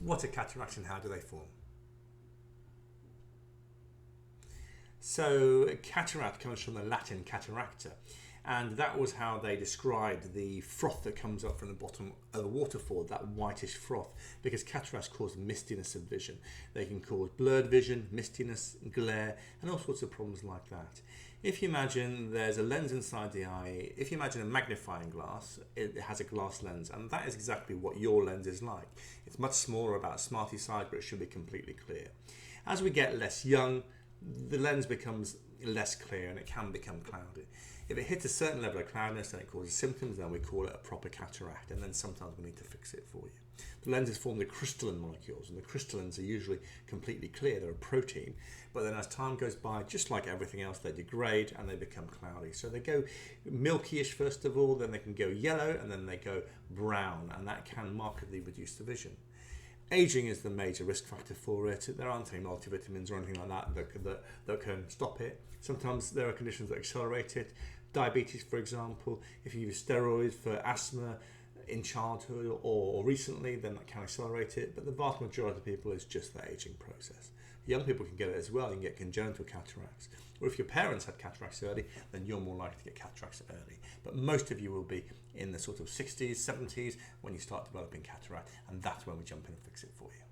What are cataracts and how do they form? So cataract comes from the Latin cataracta, and that was how they described the froth that comes up from the bottom of a waterfall, that whitish froth, because cataracts cause mistiness of vision. They can cause blurred vision, mistiness, glare, and all sorts of problems like that. If you imagine there's a lens inside the eye, if you imagine a magnifying glass, it has a glass lens, and that is exactly what your lens is like. It's much smaller, about smarty size, but it should be completely clear. As we get less young, the lens becomes less clear and it can become cloudy. If it hits a certain level of cloudiness and it causes symptoms, then we call it a proper cataract, and then sometimes we need to fix it for you. The lens is formed of crystalline molecules, and the crystallines are usually completely clear. They're a protein, but then as time goes by, just like everything else, they degrade and they become cloudy. So they go milkyish first of all, then they can go yellow, and then they go brown, and that can markedly reduce the vision. Aging is the major risk factor for it. There aren't any multivitamins or anything like that can stop it. Sometimes there are conditions that accelerate it. Diabetes, for example, if you use steroids for asthma in childhood or recently, then that can accelerate it. But the vast majority of people is just the aging process. Young people can get it as well. You can get congenital cataracts. Or if your parents had cataracts early, then you're more likely to get cataracts early. But most of you will be in the sort of 60s, 70s when you start developing cataract, and that's when we jump in and fix it for you.